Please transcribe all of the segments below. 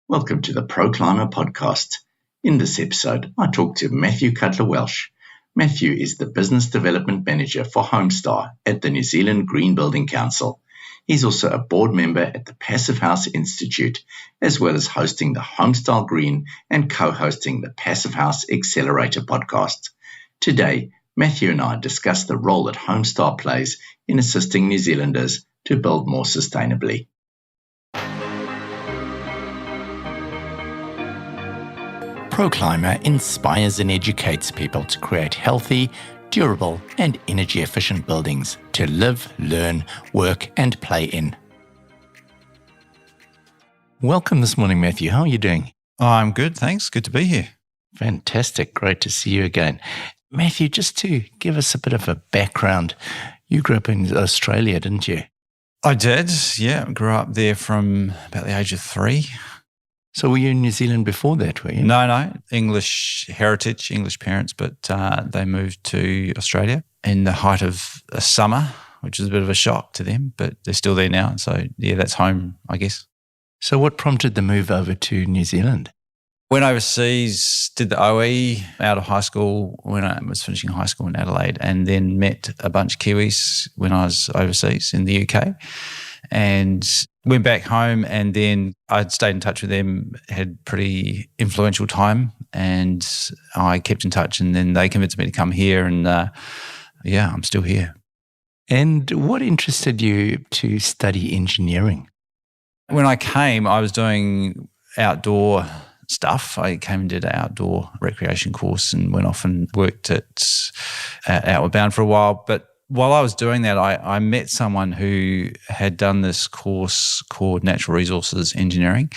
Welcome to the Clima podcast. In this episode, I talk to Matthew Cutler-Welsh. Matthew is the Business Development Manager for Homestar at the New Zealand Green Building Council. He's also a board member at the Passive House Institute, as well as hosting the Homestyle Green and co-hosting the Passive House Accelerator podcast. Today, Matthew and I discuss the role that Homestar plays in assisting New Zealanders to build more sustainably. Clima inspires and educates people to create healthy, durable and energy-efficient buildings to live, learn, work and play in. Welcome this morning, Matthew. How are you doing? I'm good, thanks. Good to be here. Fantastic. Great to see you again. Matthew, just to give us a bit of a background, you grew up in Australia, didn't you? I did, yeah. Grew up there from about the age of 3. So were you in New Zealand before that, were you? No. English heritage, English parents, but they moved to Australia in the height of a summer, which is a bit of a shock to them, but they're still there now. So, yeah, that's home, I guess. So what prompted the move over to New Zealand? Went overseas, did the OE out of high school when I was finishing high school in Adelaide, and then met a bunch of Kiwis when I was overseas in the UK. And went back home, and then I'd stayed in touch with them, had pretty influential time, and I kept in touch, and then they convinced me to come here, and I'm still here. And what interested you to study engineering? When I came, I was doing outdoor stuff. I came and did an outdoor recreation course and went off and worked at Outward Bound for a while, but while I was doing that, I met someone who had done this course called Natural Resources Engineering,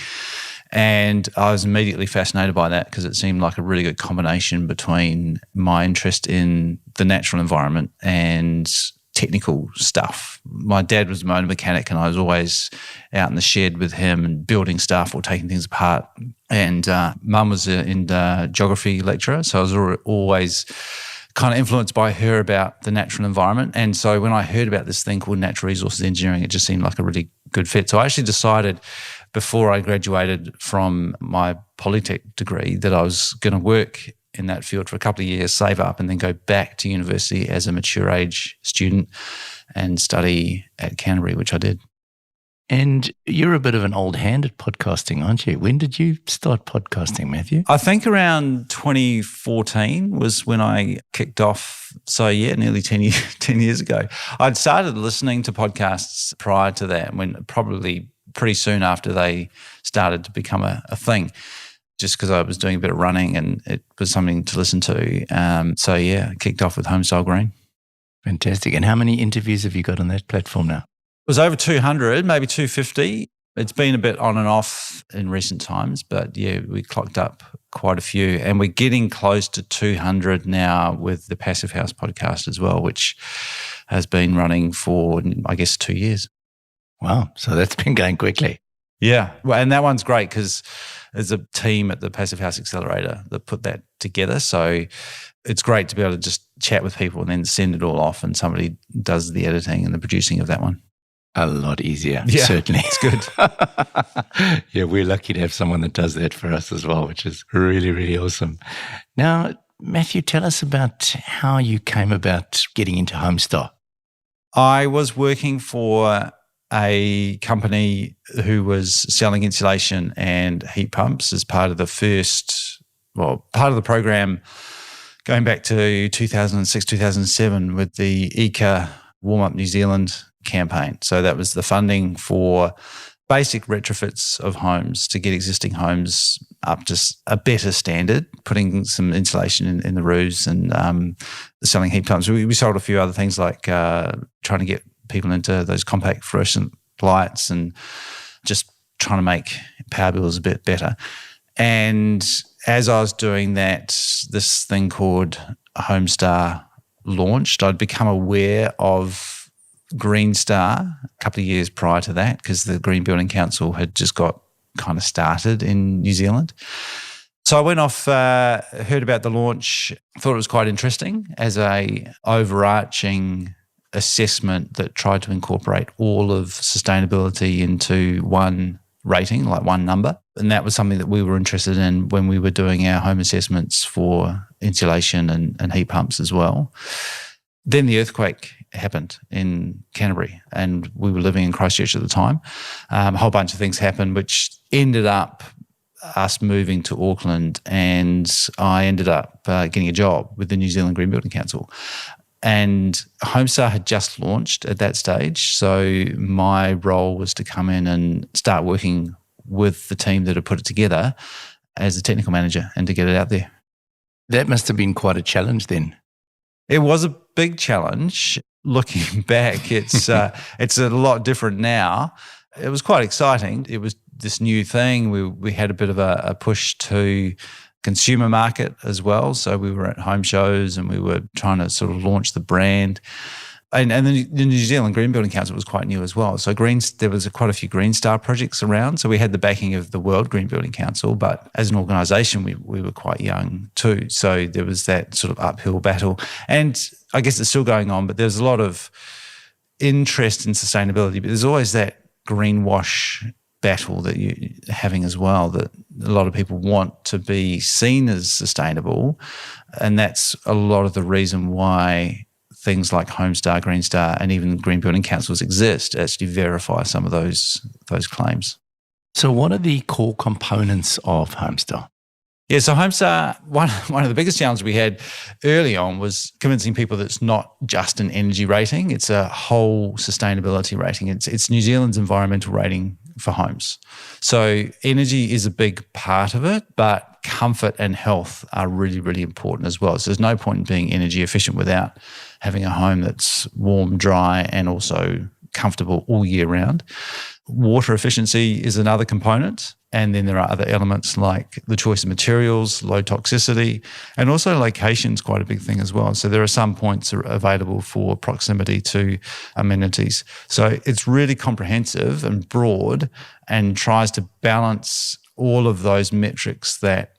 and I was immediately fascinated by that because it seemed like a really good combination between my interest in the natural environment and technical stuff. My dad was a motor mechanic, and I was always out in the shed with him and building stuff or taking things apart. And Mum was a geography lecturer, so I was always kind of influenced by her about the natural environment. And so when I heard about this thing called Natural Resources Engineering, it just seemed like a really good fit. So I actually decided before I graduated from my Polytech degree that I was going to work in that field for a couple of years, save up, and then go back to university as a mature age student and study at Canterbury, which I did. And you're a bit of an old hand at podcasting, aren't you? When did you start podcasting, Matthew? I think around 2014 was when I kicked off. So, yeah, nearly 10 years ago. I'd started listening to podcasts prior to that, when probably pretty soon after they started to become a thing, just because I was doing a bit of running and it was something to listen to. I kicked off with Homestyle Green. Fantastic. And how many interviews have you got on that platform now? It was over 200, maybe 250. It's been a bit on and off in recent times, but yeah, we clocked up quite a few, and we're getting close to 200 now with the Passive House podcast as well, which has been running for, I guess, 2 years. Wow. So that's been going quickly. Yeah. Well, and that one's great because there's a team at the Passive House Accelerator that put that together. So it's great to be able to just chat with people and then send it all off, and somebody does the editing and the producing of that one. A lot easier, yeah, certainly. It's good. Yeah, we're lucky to have someone that does that for us as well, which is really, really awesome. Now, Matthew, tell us about how you came about getting into Homestar. I was working for a company who was selling insulation and heat pumps as part of part of the program going back to 2006, 2007 with the ECA Warm Up New Zealand campaign. So that was the funding for basic retrofits of homes to get existing homes up to a better standard, putting some insulation in the roofs and selling heat pumps. We sold a few other things like trying to get people into those compact fluorescent lights and just trying to make power bills a bit better. And as I was doing that, this thing called Homestar launched. I'd become aware of Green Star a couple of years prior to that because the Green Building Council had just got kind of started in New Zealand. So I went off, heard about the launch, thought it was quite interesting as a overarching assessment that tried to incorporate all of sustainability into one rating, like one number. And that was something that we were interested in when we were doing our home assessments for insulation and heat pumps as well. Then the earthquake happened in Canterbury, and we were living in Christchurch at the time. A whole bunch of things happened, which ended up us moving to Auckland, and I ended up getting a job with the New Zealand Green Building Council. And Homestar had just launched at that stage, so my role was to come in and start working with the team that had put it together as a technical manager and to get it out there. That must have been quite a challenge then. It was a big challenge. Looking back, it's a lot different now. It was quite exciting. It was this new thing. We had a bit of a push to consumer market as well. So we were at home shows and we were trying to sort of launch the brand. And the New Zealand Green Building Council was quite new as well. So there was quite a few Green Star projects around. So we had the backing of the World Green Building Council, but as an organisation, we were quite young too. So there was that sort of uphill battle. And I guess it's still going on, but there's a lot of interest in sustainability, but there's always that greenwash battle that you're having as well, that a lot of people want to be seen as sustainable. And that's a lot of the reason why things like Homestar, Green Star, and even Green Building Councils exist, actually verify some of those claims. So what are the core components of Homestar? Yeah, so Homestar, one of the biggest challenges we had early on was convincing people that it's not just an energy rating, it's a whole sustainability rating. It's New Zealand's environmental rating for homes. So energy is a big part of it, but comfort and health are really, really important as well. So there's no point in being energy efficient without having a home that's warm, dry, and also comfortable all year round. Water efficiency is another component. And then there are other elements like the choice of materials, low toxicity, and also location's quite a big thing as well. So there are some points available for proximity to amenities. So it's really comprehensive and broad and tries to balance all of those metrics that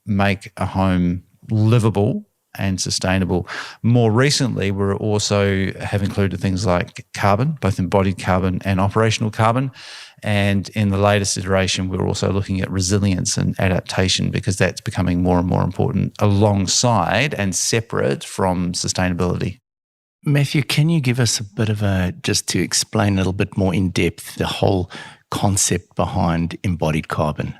make a home livable and sustainable. More recently, we also have included things like carbon, both embodied carbon and operational carbon. And in the latest iteration, we're also looking at resilience and adaptation because that's becoming more and more important alongside and separate from sustainability. Matthew, can you give us a bit of just to explain a little bit more in depth, the whole concept behind embodied carbon?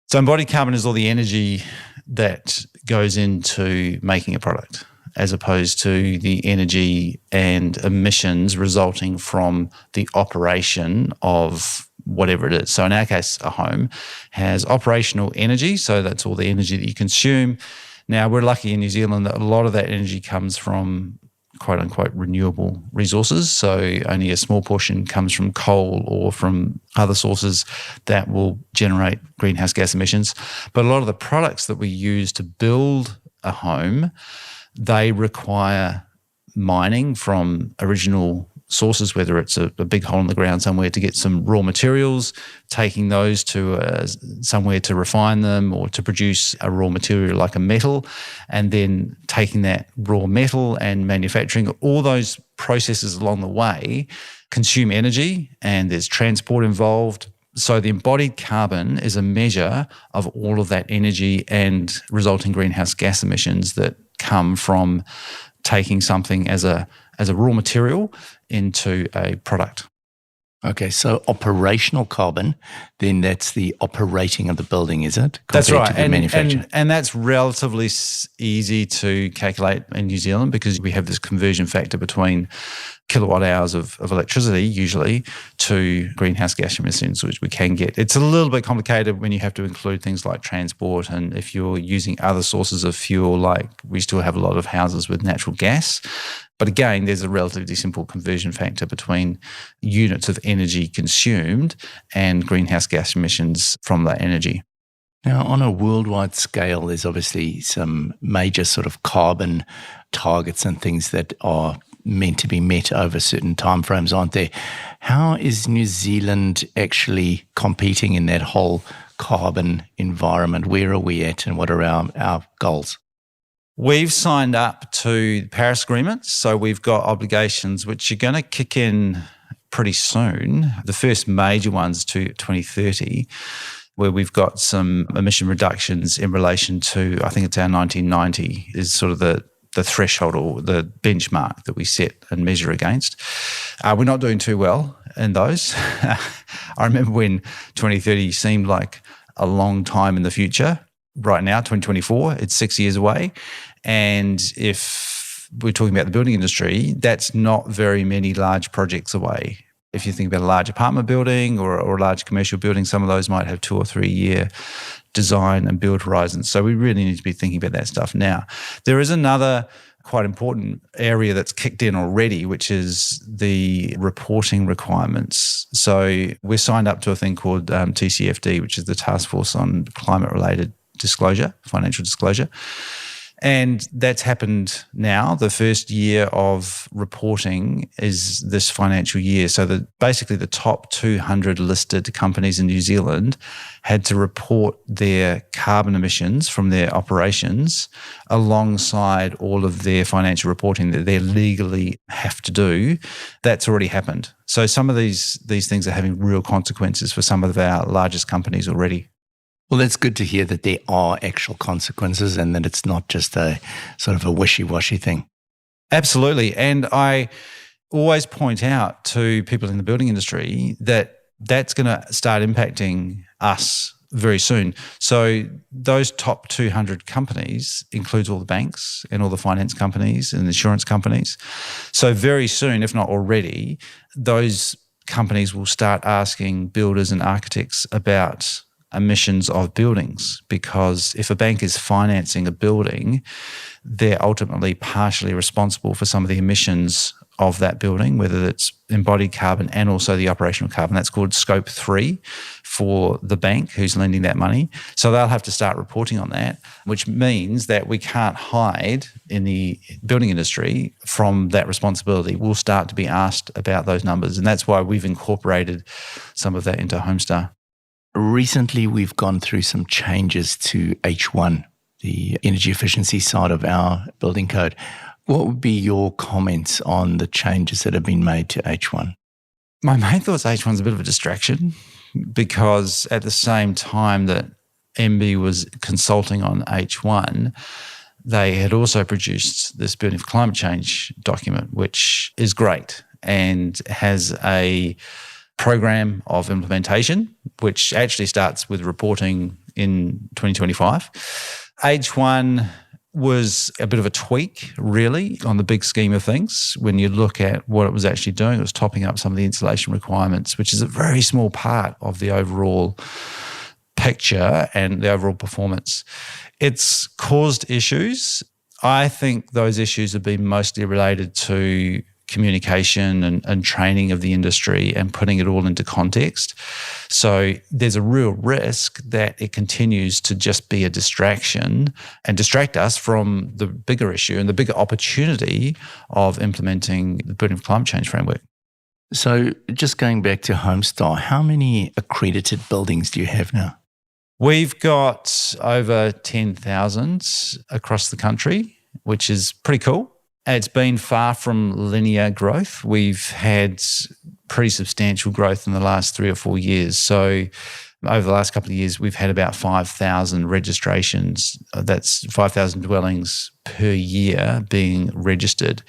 So embodied carbon is all the energy that goes into making a product, as opposed to the energy and emissions resulting from the operation of whatever it is. So in our case, a home has operational energy, so that's all the energy that you consume. Now, we're lucky in New Zealand that a lot of that energy comes from quote unquote renewable resources. So only a small portion comes from coal or from other sources that will generate greenhouse gas emissions. But a lot of the products that we use to build a home, they require mining from original sources, whether it's a big hole in the ground somewhere to get some raw materials, taking those to somewhere to refine them or to produce a raw material like a metal, and then taking that raw metal and manufacturing. All those processes along the way consume energy and there's transport involved. So the embodied carbon is a measure of all of that energy and resulting greenhouse gas emissions that come from taking something as a raw material into a product. Okay, so operational carbon, then that's the operating of the building, is it? That's right. To the manufacture. And that's relatively easy to calculate in New Zealand because we have this conversion factor between kilowatt hours of electricity usually to greenhouse gas emissions, which we can get. It's a little bit complicated when you have to include things like transport, and if you're using other sources of fuel, like we still have a lot of houses with natural gas. But again, there's a relatively simple conversion factor between units of energy consumed and greenhouse gas emissions from that energy. Now, on a worldwide scale, there's obviously some major sort of carbon targets and things that are meant to be met over certain timeframes, aren't there? How is New Zealand actually competing in that whole carbon environment? Where are we at and what are our goals? We've signed up to the Paris Agreement, so we've got obligations which are going to kick in pretty soon. The first major ones to 2030, where we've got some emission reductions in relation to, I think it's our 1990 is sort of the threshold or the benchmark that we set and measure against. We're not doing too well in those. I remember when 2030 seemed like a long time in the future. Right now, 2024, it's 6 years away. And if we're talking about the building industry, that's not very many large projects away. If you think about a large apartment building or a large commercial building, some of those might have 2 or 3 year design and build horizons. So we really need to be thinking about that stuff now. There is another quite important area that's kicked in already, which is the reporting requirements. So we're signed up to a thing called TCFD, which is the Task Force on Climate-Related Disclosure, Financial Disclosure. And that's happened now. The first year of reporting is this financial year. So basically the top 200 listed companies in New Zealand had to report their carbon emissions from their operations alongside all of their financial reporting that they legally have to do. That's already happened. So some of these things are having real consequences for some of our largest companies already. Well, that's good to hear that there are actual consequences and that it's not just a sort of a wishy-washy thing. Absolutely. And I always point out to people in the building industry that that's going to start impacting us very soon. So those top 200 companies includes all the banks and all the finance companies and insurance companies. So very soon, if not already, those companies will start asking builders and architects about emissions of buildings, because if a bank is financing a building, they're ultimately partially responsible for some of the emissions of that building, whether it's embodied carbon and also the operational carbon. That's called Scope 3 for the bank who's lending that money. So they'll have to start reporting on that, which means that we can't hide in the building industry from that responsibility. We'll start to be asked about those numbers, and that's why we've incorporated some of that into Homestar. Recently, we've gone through some changes to H1, the energy efficiency side of our building code. What would be your comments on the changes that have been made to H1? My main thought is H1 is a bit of a distraction, because at the same time that MB was consulting on H1, they had also produced this Building for Climate Change document, which is great and has a program of implementation, which actually starts with reporting in 2025. H1 was a bit of a tweak, really, on the big scheme of things. When you look at what it was actually doing, it was topping up some of the insulation requirements, which is a very small part of the overall picture and the overall performance. It's caused issues. I think those issues have been mostly related to communication and training of the industry and putting it all into context. So there's a real risk that it continues to just be a distraction and distract us from the bigger issue and the bigger opportunity of implementing the Building for Climate Change framework. So just going back to Homestar, how many accredited buildings do you have now? We've got over 10,000 across the country, which is pretty cool. It's been far from linear growth. We've had pretty substantial growth in the last 3 or 4 years. So over the last couple of years, we've had about 5,000 registrations. That's 5,000 dwellings per year being registered,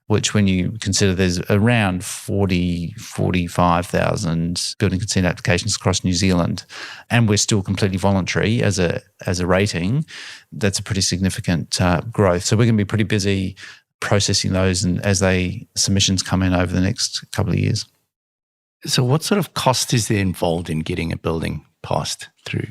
which when you consider there's around 45,000 building consent applications across New Zealand, and we're still completely voluntary as a rating, that's a pretty significant growth. So we're going to be pretty busy processing those and as submissions come in over the next couple of years. So what sort of cost is there involved in getting a building passed through?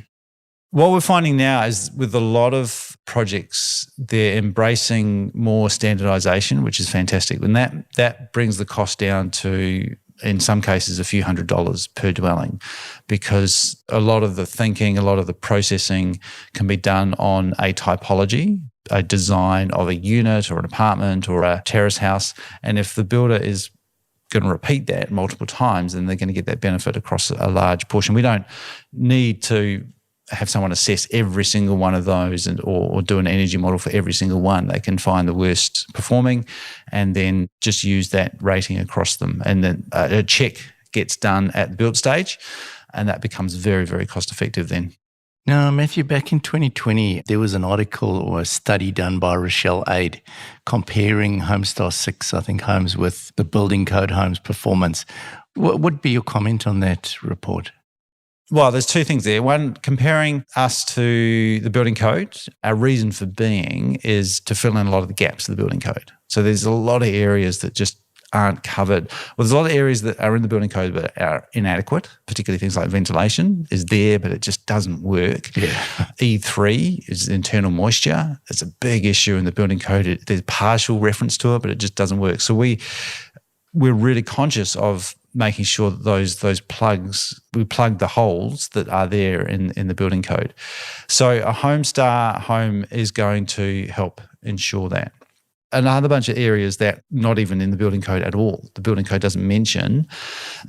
What we're finding now is with a lot of projects, they're embracing more standardization, which is fantastic. And that brings the cost down to, in some cases, a few $100s per dwelling, because a lot of the thinking, a lot of the processing can be done on a typology, a design of a unit or an apartment or a terrace house. And if the builder is going to repeat that multiple times, then they're going to get that benefit across a large portion. We don't need to have someone assess every single one of those or do an energy model for every single one. They can find the worst performing and then just use that rating across them. And then a check gets done at the build stage, and that becomes very, very cost effective then. Now, Matthew, back in 2020, there was an article or a study done by Rochelle Aid comparing Homestar 6, I think, homes with the building code homes performance. What would be your comment on that report? Well, there's two things there. One, comparing us to the building code, our reason for being is to fill in a lot of the gaps of the building code. So there's a lot of areas that just aren't covered. Well, there's a lot of areas that are in the building code but are inadequate, particularly things like ventilation is there, but it just doesn't work. Yeah. E3 is internal moisture. It's a big issue in the building code. There's partial reference to it, but it just doesn't work. So we're really conscious of making sure that those plugs, we plug the holes that are there in the building code. So a Homestar home is going to help ensure that. Another bunch of areas that not even in the building code at all. The building code doesn't mention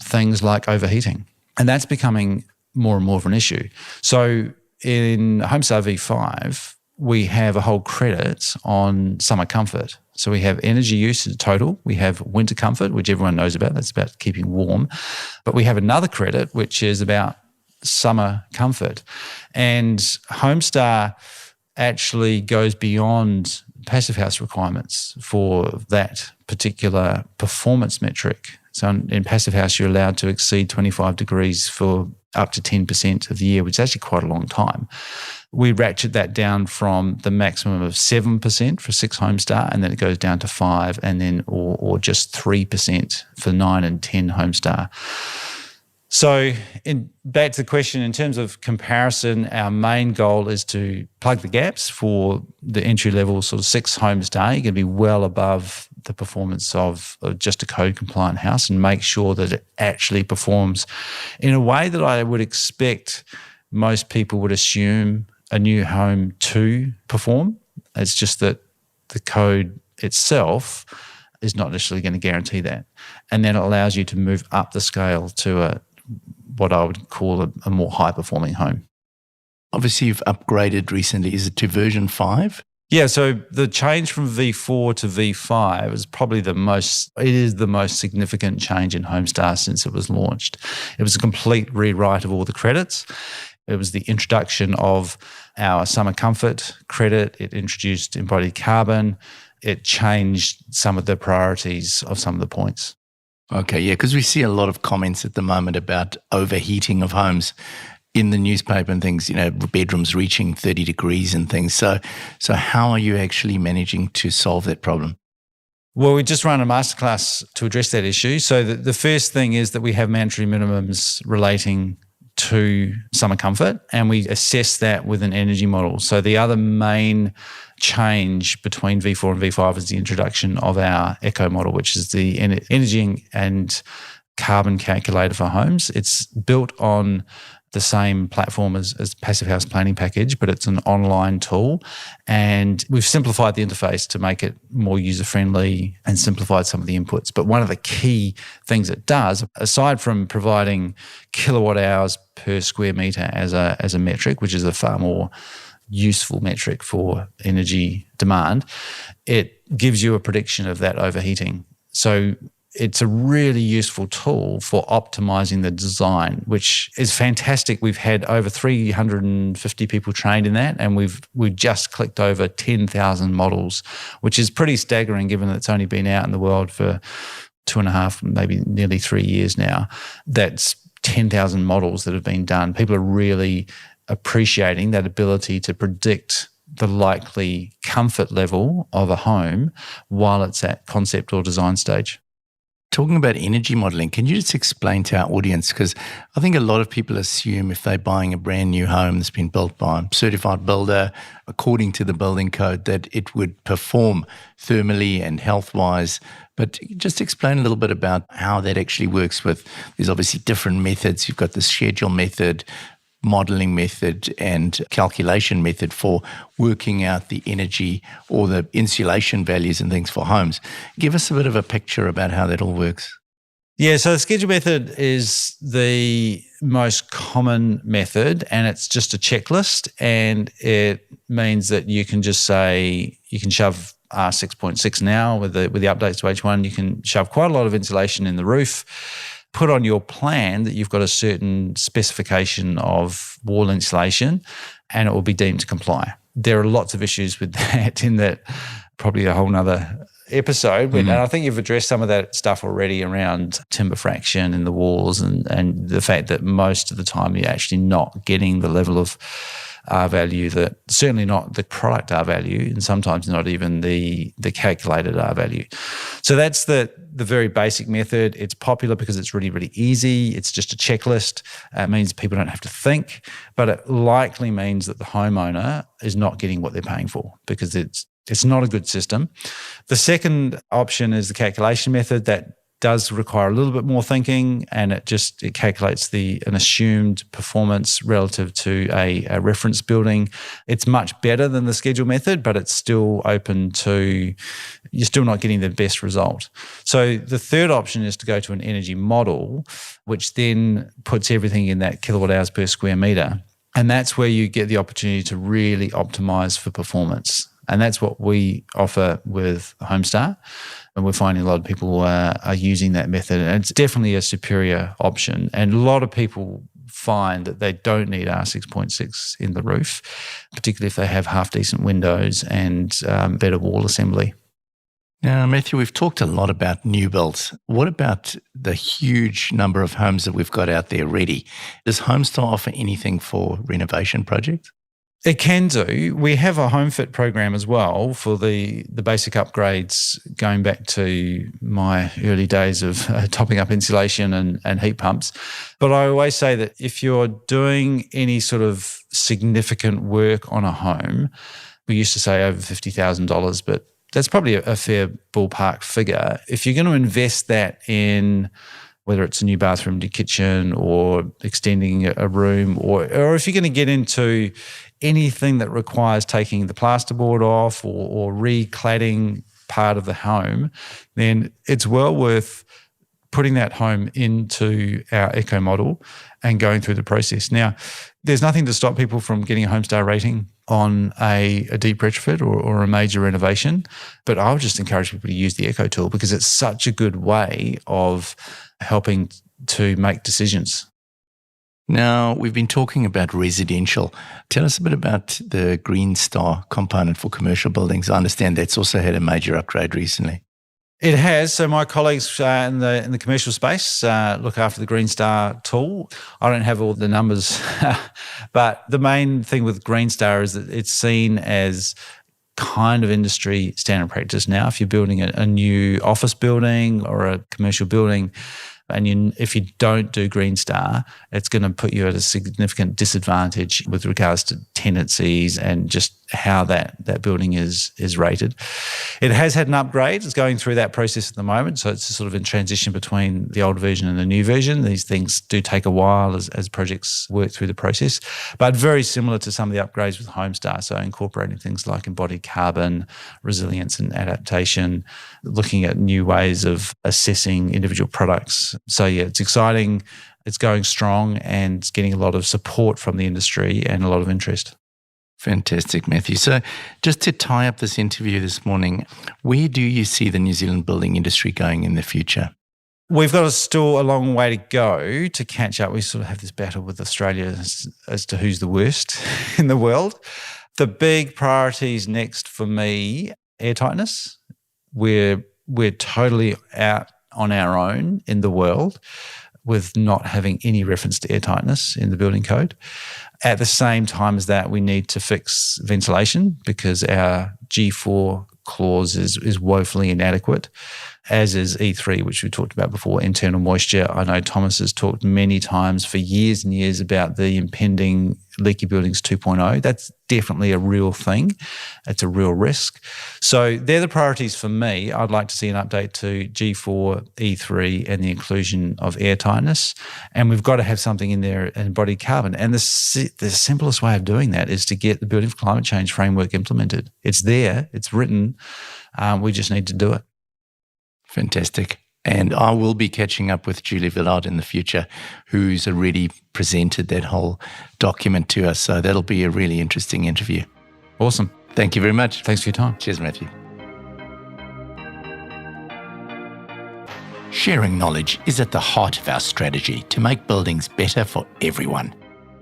things like overheating. And that's becoming more and more of an issue. So in Homestar V5, we have a whole credit on summer comfort. So we have energy use in total. We have winter comfort, which everyone knows about. That's about keeping warm. But we have another credit, which is about summer comfort. And Homestar actually goes beyond passive house requirements for that particular performance metric. So in passive house, you're allowed to exceed 25 degrees for up to 10% of the year, which is actually quite a long time. We ratchet that down from the maximum of 7% for 6 Homestar, and then it goes down to 5%, and then or just 3% for 9 and 10 Homestar. So back to the question, in terms of comparison, our main goal is to plug the gaps for the entry-level sort of 6 Homestar. You're going to be well above the performance of just a code-compliant house and make sure that it actually performs in a way that I would expect most people would assume a new home to perform. It's just that the code itself is not necessarily going to guarantee that. And then it allows you to move up the scale to what I would call a more high-performing home. Obviously, you've upgraded recently. Is it to version 5? Yeah, so the change from V4 to V5 is probably the most significant change in Homestar since it was launched. It was a complete rewrite of all the credits. It was the introduction of our summer comfort credit. It introduced embodied carbon. It changed some of the priorities of some of the points. Okay, yeah, because we see a lot of comments at the moment about overheating of homes in the newspaper and things, bedrooms reaching 30 degrees and things. So how are you actually managing to solve that problem? Well, we just run a masterclass to address that issue. So the first thing is that we have mandatory minimums relating to summer comfort, and we assess that with an energy model. So the other main change between V4 and V5 is the introduction of our Eco model, which is the energy and carbon calculator for homes. It's built on the same platform as Passive House Planning Package, but it's an online tool. And we've simplified the interface to make it more user-friendly and simplified some of the inputs. But one of the key things it does, aside from providing kilowatt hours per square metre as a metric, which is a far more useful metric for energy demand, it gives you a prediction of that overheating. So it's a really useful tool for optimizing the design, which is fantastic. We've had over 350 people trained in that, and we've just clicked over 10,000 models, which is pretty staggering given that it's only been out in the world for 2.5, maybe nearly 3 years now. That's 10,000 models that have been done. People are really appreciating that ability to predict the likely comfort level of a home while it's at concept or design stage. Talking about energy modelling, can you just explain to our audience, because I think a lot of people assume if they're buying a brand new home that's been built by a certified builder according to the building code that it would perform thermally and health-wise. But just explain a little bit about how that actually works there's obviously different methods. You've got the schedule method, modeling method and calculation method for working out the energy or the insulation values and things for homes. Give us a bit of a picture about how that all works. Yeah, so the schedule method is the most common method, and it's just a checklist, and it means that you can just say, you can shove R6.6 now with the updates to H1, you can shove quite a lot of insulation in the roof, put on your plan that you've got a certain specification of wall insulation, and it will be deemed to comply. There are lots of issues with that, in that probably a whole nother episode, and I think you've addressed some of that stuff already around timber fraction in the walls, and the fact that most of the time you're actually not getting the level of R value, that certainly not the product R value, and sometimes not even the calculated R value. So that's the very basic method. It's popular because it's really, really easy. It's just a checklist. It means people don't have to think, but it likely means that the homeowner is not getting what they're paying for, because it's not a good system. The second option is the calculation method. That does require a little bit more thinking, and it calculates an assumed performance relative to a reference building. It's much better than the schedule method, but it's still open to, you're still not getting the best result. So the third option is to go to an energy model, which then puts everything in that kilowatt hours per square metre. And that's where you get the opportunity to really optimize for performance. And that's what we offer with Homestar. And we're finding a lot of people are using that method. And it's definitely a superior option. And a lot of people find that they don't need R6.6 in the roof, particularly if they have half-decent windows and better wall assembly. Now, Matthew, we've talked a lot about new builds. What about the huge number of homes that we've got out there ready? Does Homestar offer anything for renovation projects? It can do. We have a home fit program as well for the basic upgrades, going back to my early days of topping up insulation and heat pumps. But I always say that if you're doing any sort of significant work on a home, we used to say over $50,000, but that's probably a fair ballpark figure. If you're going to invest that in, whether it's a new bathroom to kitchen or extending a room, or if you're going to get into anything that requires taking the plasterboard off or recladding part of the home, then it's well worth putting that home into our eco model and going through the process. Now, there's nothing to stop people from getting a Homestar rating on a deep retrofit or a major renovation, but I would just encourage people to use the eco tool, because it's such a good way of helping to make decisions. Now, we've been talking about residential. Tell us a bit about the Green Star component for commercial buildings. I understand that's also had a major upgrade recently. It has. So my colleagues in the commercial space look after the Green Star tool. I don't have all the numbers, but the main thing with Green Star is that it's seen as kind of industry standard practice now. If you're building a new office building or a commercial building, and if you don't do Green Star, it's going to put you at a significant disadvantage with regards to tenancies and just how that building is rated. It has had an upgrade. It's going through that process at the moment. So it's sort of in transition between the old version and the new version. These things do take a while as projects work through the process, but very similar to some of the upgrades with Homestar. So incorporating things like embodied carbon, resilience and adaptation, looking at new ways of assessing individual products. So yeah, it's exciting. It's going strong and it's getting a lot of support from the industry and a lot of interest. Fantastic, Matthew. So just to tie up this interview this morning, where do you see the New Zealand building industry going in the future? We've got still a long way to go to catch up. We sort of have this battle with Australia as to who's the worst in the world. The big priorities next for me, air tightness. We're totally out on our own in the world with not having any reference to air tightness in the building code. At the same time as that, we need to fix ventilation because our G4 clause is woefully inadequate, as is E3, which we talked about before, internal moisture. I know Thomas has talked many times for years and years about the impending Leaky Buildings 2.0. That's definitely a real thing. It's a real risk. So they're the priorities for me. I'd like to see an update to G4, E3 and the inclusion of air tightness. And we've got to have something in there, embodied carbon. And the simplest way of doing that is to get the Building for Climate Change framework implemented. It's there. It's written. We just need to do it. Fantastic. And I will be catching up with Julie Villard in the future, who's already presented that whole document to us. So that'll be a really interesting interview. Awesome. Thank you very much. Thanks for your time. Cheers, Matthew. Sharing knowledge is at the heart of our strategy to make buildings better for everyone.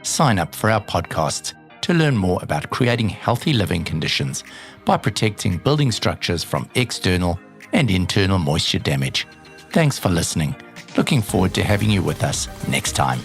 Sign up for our podcasts to learn more about creating healthy living conditions by protecting building structures from external and internal moisture damage. Thanks for listening. Looking forward to having you with us next time.